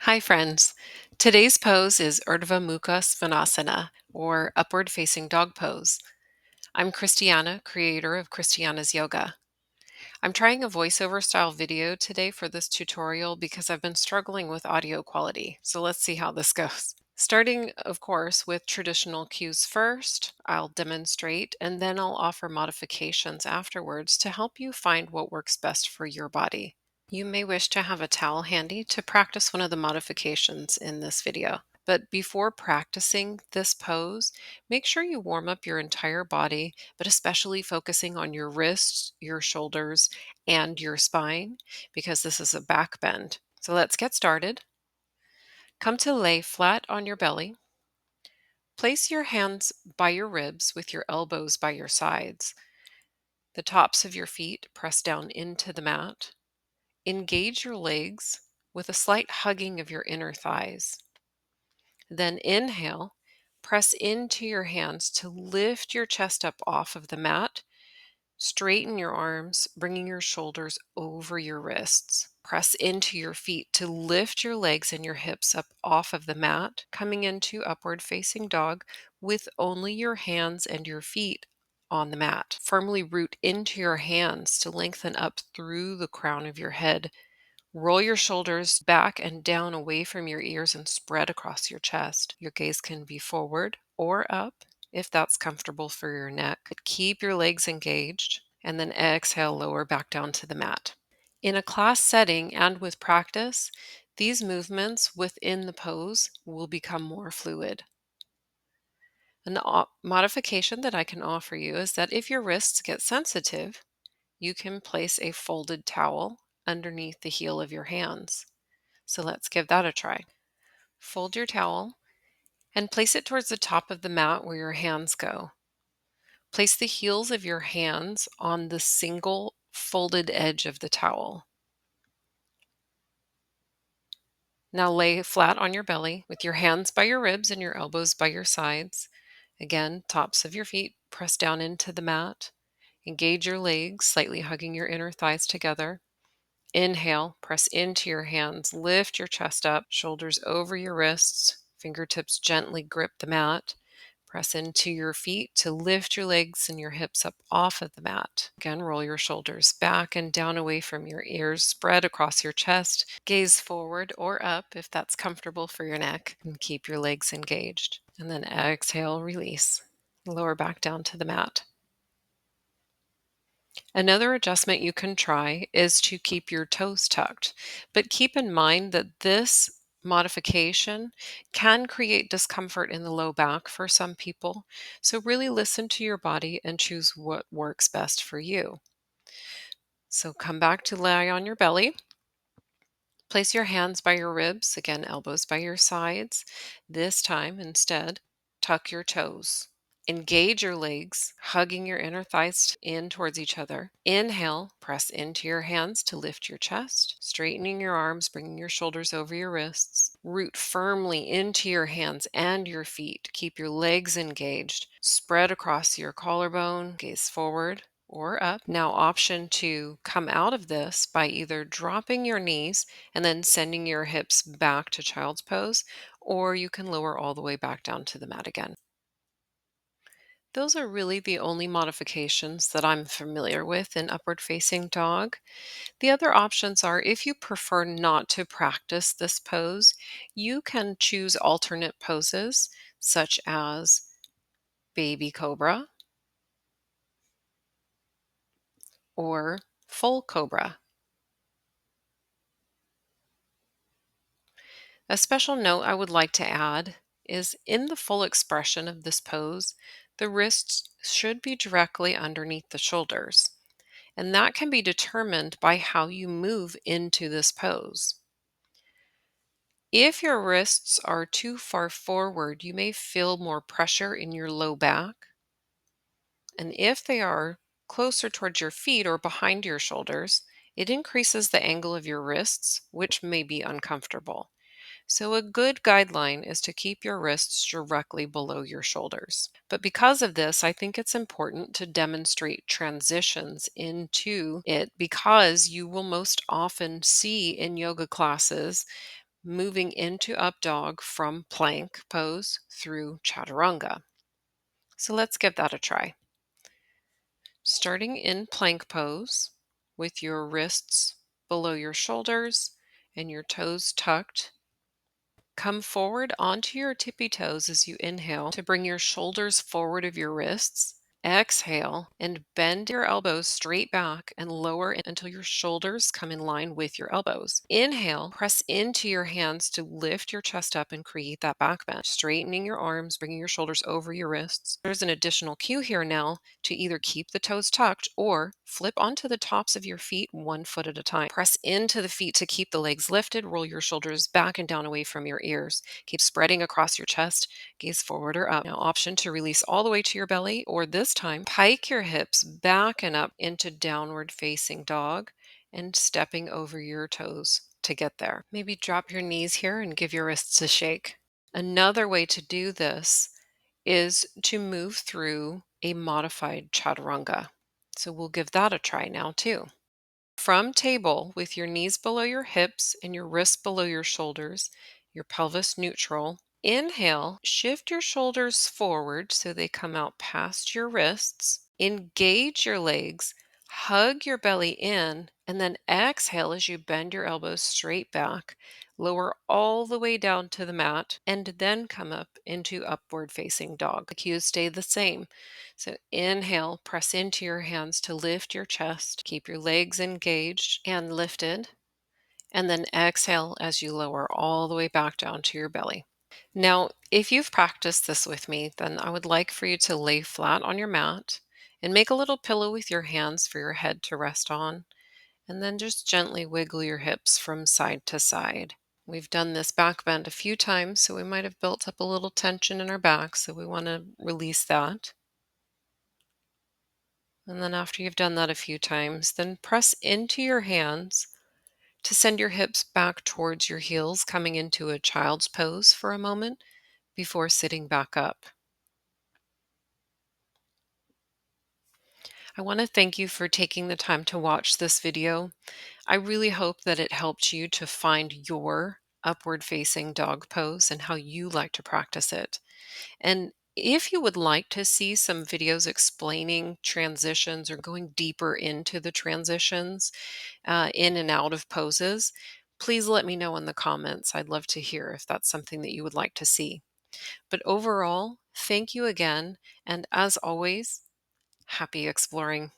Hi, friends. Today's pose is Urdhva Mukha Svanasana, or upward facing dog pose. I'm Christiana, creator of Christiana's Yoga. I'm trying a voiceover style video today for this tutorial because I've been struggling with audio quality. So let's see how this goes. Starting, of course, with traditional cues first, I'll demonstrate and then I'll offer modifications afterwards to help you find what works best for your body. You may wish to have a towel handy to practice one of the modifications in this video. But before practicing this pose, make sure you warm up your entire body, but especially focusing on your wrists, your shoulders, and your spine, because this is a back bend. So let's get started. Come to lay flat on your belly. Place your hands by your ribs with your elbows by your sides. The tops of your feet press down into the mat. Engage your legs with a slight hugging of your inner thighs. Then inhale, press into your hands to lift your chest up off of the mat. Straighten your arms, bringing your shoulders over your wrists. Press into your feet to lift your legs and your hips up off of the mat, coming into upward facing dog with only your hands and your feet on the mat. Firmly root into your hands to lengthen up through the crown of your head. Roll your shoulders back and down away from your ears and spread across your chest. Your gaze can be forward or up if that's comfortable for your neck. But keep your legs engaged and then exhale, lower back down to the mat. In a class setting and with practice, these movements within the pose will become more fluid. An modification that I can offer you is that if your wrists get sensitive, you can place a folded towel underneath the heel of your hands. So let's give that a try. Fold your towel and place it towards the top of the mat where your hands go. Place the heels of your hands on the single folded edge of the towel. Now lay flat on your belly with your hands by your ribs and your elbows by your sides. Again, tops of your feet press down into the mat. Engage your legs, slightly hugging your inner thighs together. Inhale, press into your hands, lift your chest up, shoulders over your wrists, fingertips gently grip the mat. Press into your feet to lift your legs and your hips up off of the mat. Again, roll your shoulders back and down away from your ears, spread across your chest, gaze forward or up if that's comfortable for your neck, and keep your legs engaged. And then exhale, release. Lower back down to the mat. Another adjustment you can try is to keep your toes tucked, but keep in mind that this modification can create discomfort in the low back for some people. So really listen to your body and choose what works best for you. So come back to lie on your belly. Place your hands by your ribs, again, elbows by your sides. This time, instead, tuck your toes. Engage your legs, hugging your inner thighs in towards each other. Inhale, press into your hands to lift your chest, straightening your arms, bringing your shoulders over your wrists. Root firmly into your hands and your feet. Keep your legs engaged. Spread across your collarbone, gaze forward or up. Now, option to come out of this by either dropping your knees and then sending your hips back to child's pose, or you can lower all the way back down to the mat again. Those are really the only modifications that I'm familiar with in upward facing dog. The other options are if you prefer not to practice this pose, you can choose alternate poses such as baby cobra or full cobra. A special note I would like to add is in the full expression of this pose, the wrists should be directly underneath the shoulders, and that can be determined by how you move into this pose. If your wrists are too far forward, you may feel more pressure in your low back, and if they are closer towards your feet or behind your shoulders, it increases the angle of your wrists, which may be uncomfortable. So, a good guideline is to keep your wrists directly below your shoulders. But because of this, I think it's important to demonstrate transitions into it because you will most often see in yoga classes moving into up dog from plank pose through chaturanga. So let's give that a try. Starting in plank pose with your wrists below your shoulders and your toes tucked. Come forward onto your tippy toes as you inhale to bring your shoulders forward of your wrists. Exhale and bend your elbows straight back and lower until your shoulders come in line with your elbows. Inhale, press into your hands to lift your chest up and create that back bend. Straightening your arms, bringing your shoulders over your wrists. There's an additional cue here now to either keep the toes tucked or flip onto the tops of your feet 1 foot at a time. Press into the feet to keep the legs lifted. Roll your shoulders back and down away from your ears. Keep spreading across your chest. Gaze forward or up. Now, option to release all the way to your belly, or this time, pike your hips back and up into downward facing dog and stepping over your toes to get there. Maybe drop your knees here and give your wrists a shake. Another way to do this is to move through a modified chaturanga. So we'll give that a try now too. From table with your knees below your hips and your wrists below your shoulders, your pelvis neutral. Inhale, shift your shoulders forward so they come out past your wrists. Engage your legs, hug your belly in, and then exhale as you bend your elbows straight back. Lower all the way down to the mat, and then come up into upward facing dog. The cues stay the same. So inhale, press into your hands to lift your chest. Keep your legs engaged and lifted. And then exhale as you lower all the way back down to your belly. Now, if you've practiced this with me, then I would like for you to lay flat on your mat and make a little pillow with your hands for your head to rest on. And then just gently wiggle your hips from side to side. We've done this back bend a few times, so we might have built up a little tension in our back, so we want to release that. And then after you've done that a few times, then press into your hands to send your hips back towards your heels, coming into a child's pose for a moment before sitting back up. I want to thank you for taking the time to watch this video. I really hope that it helped you to find your upward facing dog pose and how you like to practice it. And if you would like to see some videos explaining transitions or going deeper into the transitions in and out of poses, please let me know in the comments. I'd love to hear if that's something that you would like to see. But overall, thank you again. And as always, happy exploring.